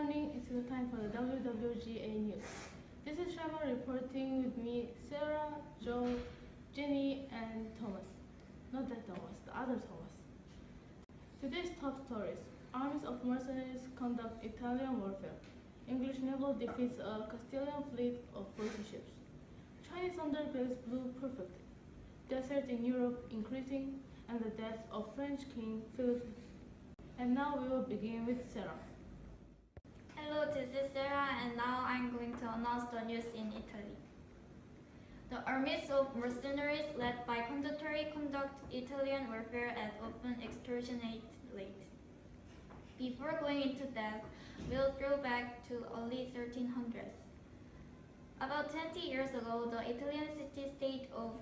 morning, it's the time for the WWGA news. This is Shaima reporting with me, Sera, Joe, Jenny, and Thomas. Not that Thomas, the other Thomas. Today's top stories. Armies of mercenaries conduct Italian warfare. English naval defeats a Castilian fleet of 40 ships. Chinese underbellies blew perfectly. Desert in Europe increasing, and the death of French King Philip. And now we will begin with Sera. Hello, this is Sera, and now I'm going to announce the news in Italy. The armies of mercenaries led by condottieri conduct Italian warfare and often extortionate late. Before going into depth, we'll throw back to early 1300s. About 20 years ago, the Italian city-state of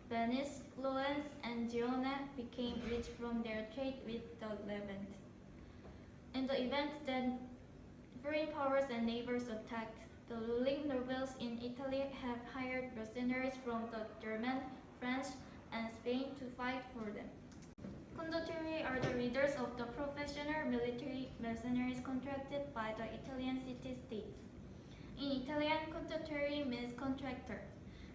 Venice, Florence, and Girona became rich from their trade with the Levant. In the event that foreign powers and neighbors attacked, the ruling nobles in Italy have hired mercenaries from the German, French, and Spain to fight for them. Condottieri are the leaders of the professional military mercenaries contracted by the Italian city-states. In Italian, condottieri means contractor.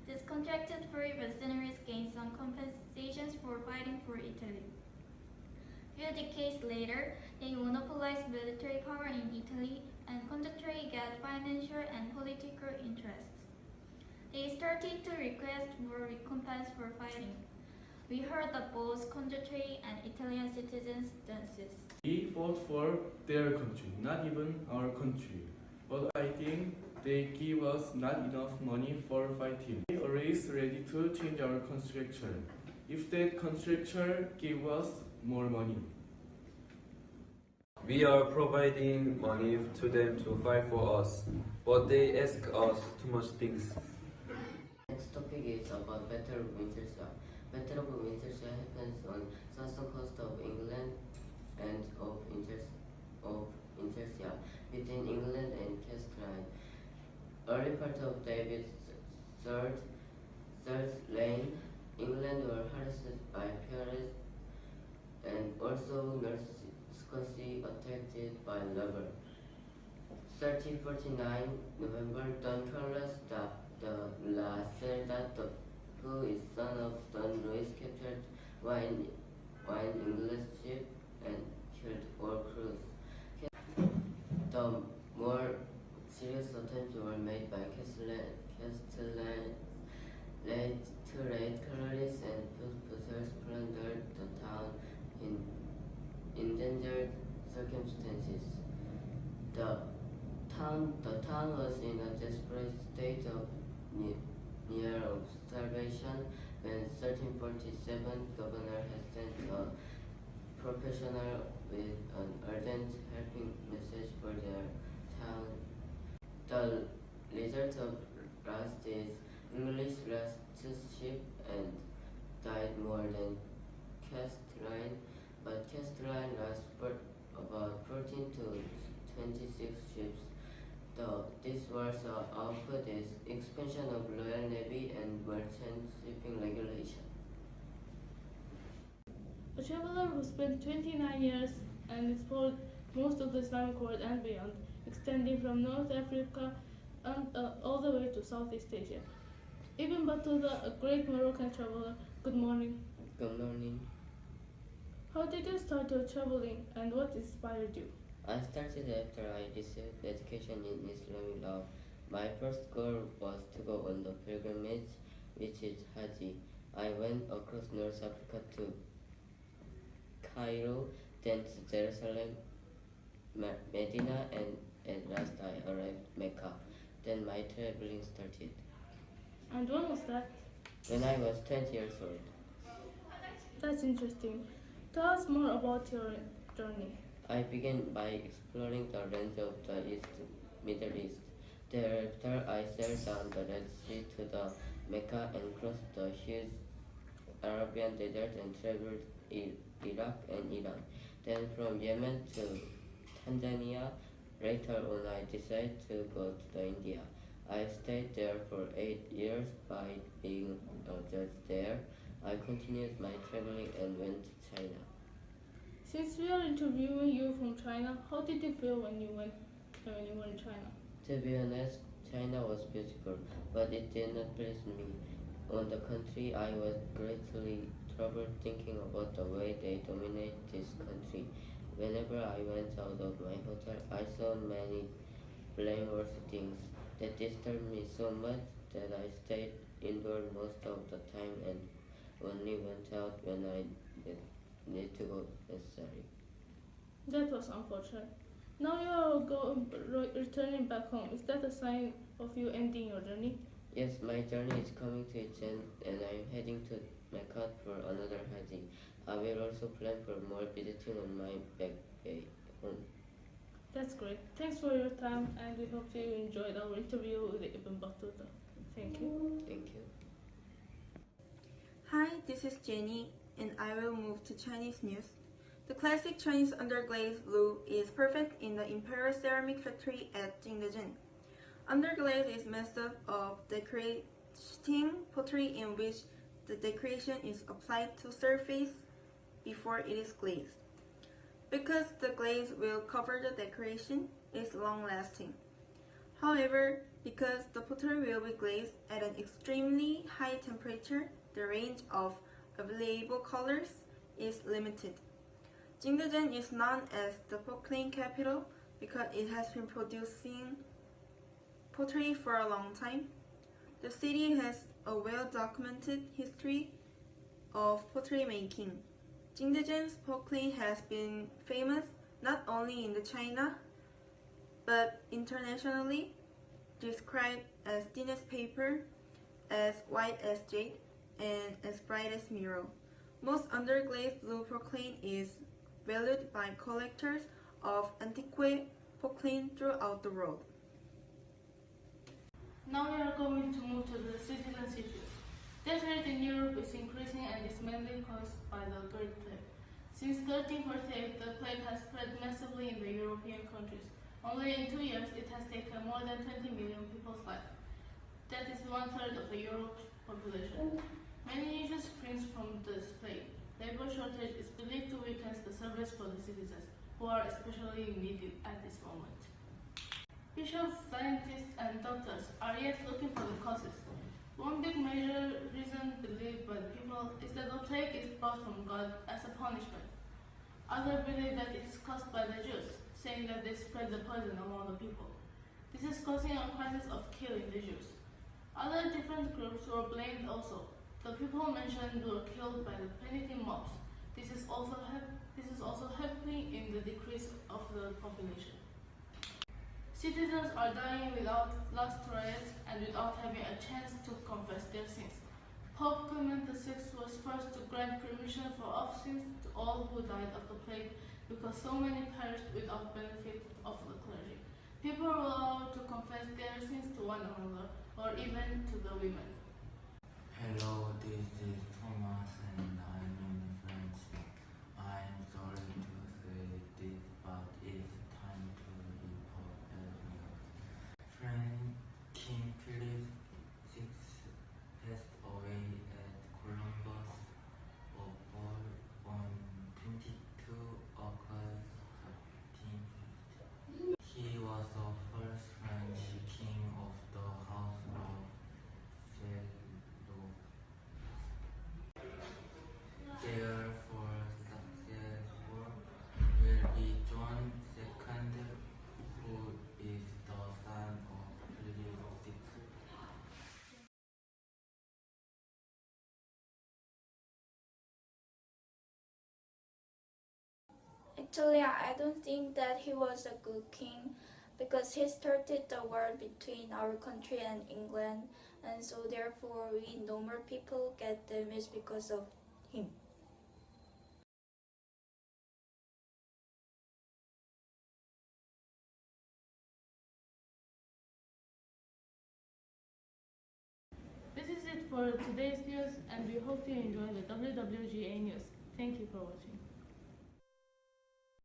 These contracted foreign mercenaries gain some compensations for fighting for Italy. Few decades later, they monopolized military power in Italy, and condottieri get financial and political interests. They started to request more recompense for fighting. We heard that both condottieri and Italian citizens dances. We fought for their country, not even our country. But I think they give us not enough money for fighting. We are always ready to change our construction if that constructor give us more money. We are providing money to them to fight for us, but they ask us too much things. Next topic is about Battle of Winchester. Battle of Winchester happens on southern coast of England and of Winchester between England and Castile. Early part of David's third reign, England were harassed by pirates and also North Scotia attacked by Labour. 1349 November, Don Carlos the La Cerda, who is son of Don Luis, captured one English ship and killed all crews. The more serious attempts were made by Castellans to raid colonies and possess plundered the town in endangered circumstances. The town was in a desperate state of near of starvation when 1347 Governor had sent a professional with an urgent helping message for their town. The result of last is English lost ship and died more than Castile, but Castile lost about 14 to 26 ships. This was output is expansion of Royal Navy and merchant shipping regulation. A traveler who spent 29 years and explored most of the Islamic world and beyond, extending from North Africa and all the way to Southeast Asia. Ibn Battuta, a great Moroccan traveler. Good morning. Good morning. How did you start your traveling and what inspired you? I started after I received education in Islamic law. My first goal was to go on the pilgrimage, which is Hajj. I went across North Africa to Cairo, then to Jerusalem, Medina, and at last I arrived Mecca. Then my traveling started. And when was that? When I was 20 years old. That's interesting. Tell us more about your journey. I began by exploring the range of the Middle East. Thereafter, I sailed down the Red Sea to the Mecca and crossed the huge Arabian desert and traveled Iraq and Iran. Then from Yemen to Tanzania. Later on, I decided to go to India. I stayed there for 8 years. By being a judge there, I continued my traveling and went to China. Since we are interviewing you from China, how did you feel when you went? when you were in China? To be honest, China was beautiful, but it did not please me. On the contrary, I was greatly troubled thinking about the way they dominate this country. Whenever I went out of my hotel, I saw many blameworthy things that disturbed me so much that I stayed indoors most of the time and only went out when I need to go necessary. That was unfortunate. Now you are returning back home. Is that a sign of you ending your journey? Yes, my journey is coming to its end and I am heading to Mecca for another Hajj. I will also plan for more visiting on my back way home. That's great. Thanks for your time, and we hope you enjoyed our interview with Ibn Battuta. Thank you. Thank you. Hi, this is Jenny, and I will move to Chinese news. The classic Chinese underglaze blue is perfect in the Imperial Ceramic Factory at Jingdezhen. Underglaze is made up of decorating pottery in which the decoration is applied to surface before it is glazed. Because the glaze will cover the decoration, it is long-lasting. However, because the pottery will be glazed at an extremely high temperature, the range of available colors is limited. Jingdezhen is known as the porcelain capital because it has been producing pottery for a long time. The city has a well-documented history of pottery making. Jingdezhen's porcelain has been famous not only in China but internationally, described as thin as paper, as white as jade, and as bright as mirror. Most underglazed blue porcelain is valued by collectors of antique porcelain throughout the world. Now we are going to move to the citizen cities. Death rate in Europe is increasing and is mainly caused by the Great Plague. Since 1348, the plague has spread massively in the European countries. Only in 2 years, it has taken more than 20 million people's lives. That is 1/3 of the Europe's population. Many issues spring from this plague. Labor shortage is believed to weaken the service for the citizens, who are especially needed at this moment. Bishops, scientists, and doctors are yet looking for the causes. One big major reason believed by the people is that the plague is brought from God as a punishment. Others believe that it is caused by the Jews, saying that they spread the poison among the people. This is causing a crisis of killing the Jews. Other different groups were blamed also. The people mentioned were killed by the penitent mobs. This is also helping in the decrease of the population. Citizens are dying without last riots and without having a chance to confess their sins. Pope Clement VI was first to grant permission for offices to all who died of the plague because so many perished without benefit of the clergy. People were allowed to confess their sins to one another or even to the women. Hello, this is Thomas and I'm in French. I'm sorry to say this, but it's time to report bad news. French King Philip VI passed away at Columbus, on 22 August 1550. He was the first French king of the House of Valois. Therefore, successor will be John II, who is the son of Philip VI. Actually, I don't think that he was a good king because he started the war between our country and England, and so therefore we normal people get damaged because of him. This is it for today's news, and we hope you enjoy the WWGA news. Thank you for watching.